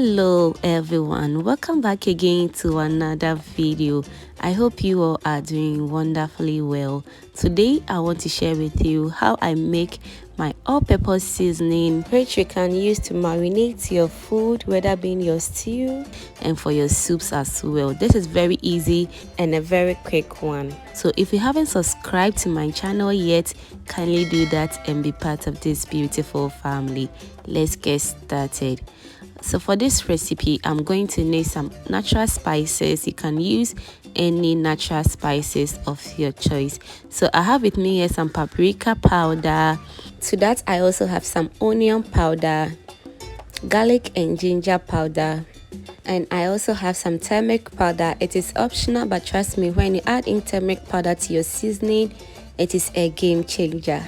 Hello everyone, welcome back again to another video. I hope you all are doing wonderfully well. Today I want to share with you how I make my all-purpose seasoning, which you can use to marinate your food, whether being your stew and for your soups as well. This is very easy and a very quick one. So if you haven't subscribed to my channel yet, kindly do that and be part of this beautiful family. Let's get started. So for this recipe, I'm going to need some natural spices. You can use any natural spices of your choice. So I have with me here some paprika powder. To that, I also have some onion powder, garlic and ginger powder, and I also have some turmeric powder. It is optional, but trust me, when you add in turmeric powder to your seasoning, it is a game changer.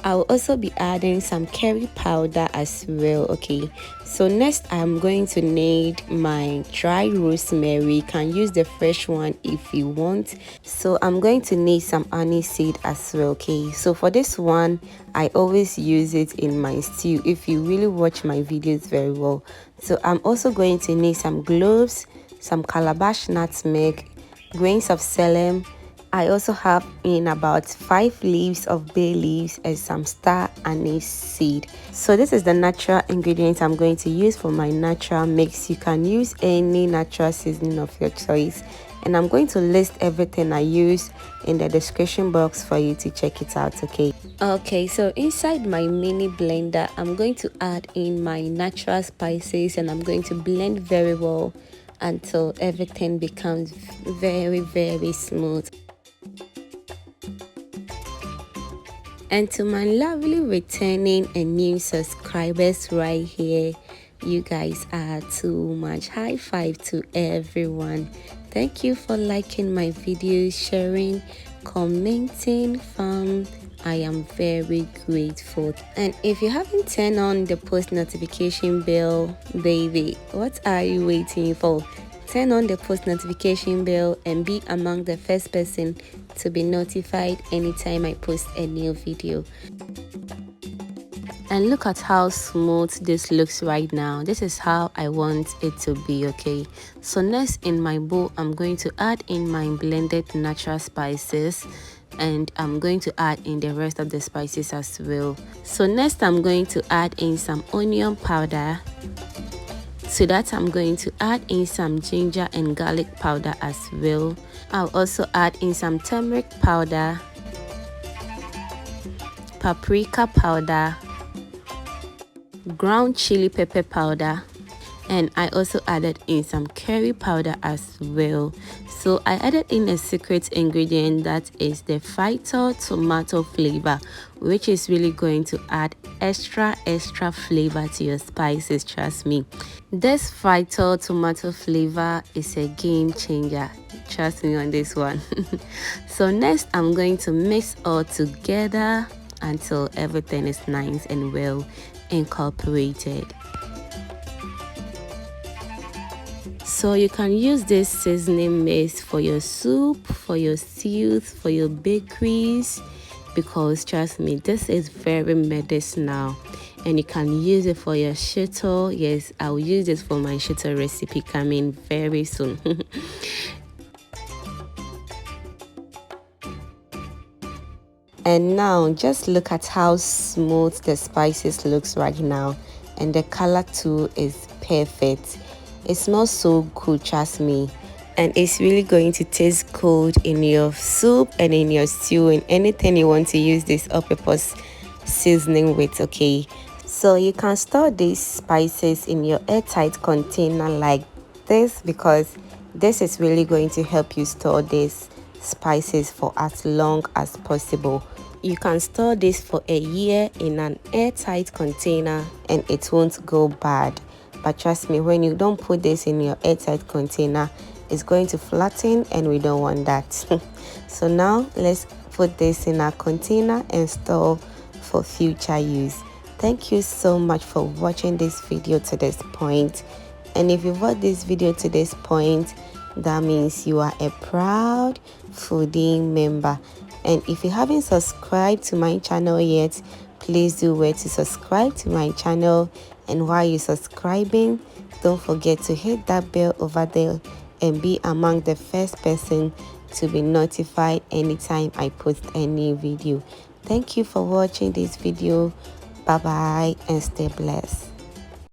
I'll also be adding some curry powder as well. Okay, so next I'm going to need my dry rosemary. You can use the fresh one if you want. So I'm going to need some anise seed as well. Okay, so for this one, I always use it in my stew if you really watch my videos very well. So I'm also going to need some cloves, some calabash nutmeg, grains of selim. I also have in about 5 leaves of bay leaves and some star anise seed. So this is the natural ingredients I'm going to use for my natural mix. You can use any natural seasoning of your choice, and I'm going to list everything I use in the description box for you to check it out. Okay, so inside my mini blender, I'm going to add in my natural spices and I'm going to blend very well until everything becomes very smooth. And to my lovely returning and new subscribers right here, you guys are too much. High five to everyone. Thank you for liking my videos, sharing, commenting, I am very grateful. And if you haven't turned on the post notification bell, baby, what are you waiting for? Turn on the post notification bell and be among the first person to be notified anytime I post a new video. And look at how smooth this looks right now. This is how I want it to be. Okay, so next in my bowl, I'm going to add in my blended natural spices, and I'm going to add in the rest of the spices as well. So next I'm going to add in some onion powder. To that, I'm going to add in some ginger and garlic powder as well. I'll also add in some turmeric powder, paprika powder, ground chili pepper powder, and I also added in some curry powder as well. So I added in a secret ingredient, that is the phyto tomato flavor, which is really going to add extra flavor to your spices. Trust me, this phyto tomato flavor is a game changer. Trust me on this one. So next I'm going to mix all together until everything is nice and well incorporated. So you can use this seasoning mix for your soup, for your stews, for your bakeries, because trust me, this is very medicinal. And you can use it for your shito. Yes, I'll use this for my shito recipe coming very soon. And now just look at how smooth the spices looks right now, and the color too is perfect. It smells so good, trust me, and it's really going to taste good in your soup and in your stew and anything you want to use this all-purpose seasoning with. Okay, so you can store these spices in your airtight container like this, because this is really going to help you store these spices for as long as possible. You can store this for a year in an airtight container and it won't go bad. But trust me, when you don't put this in your airtight container, it's going to flatten, and we don't want that. So now let's put this in our container and store for future use. Thank you so much for watching this video to this point. And if you've watched this video to this point, that means you are a proud foodie member. And if you haven't subscribed to my channel yet, please do wait to subscribe to my channel. And while you're subscribing, don't forget to hit that bell over there and be among the first person to be notified anytime I post any video. Thank you for watching this video. Bye bye and stay blessed.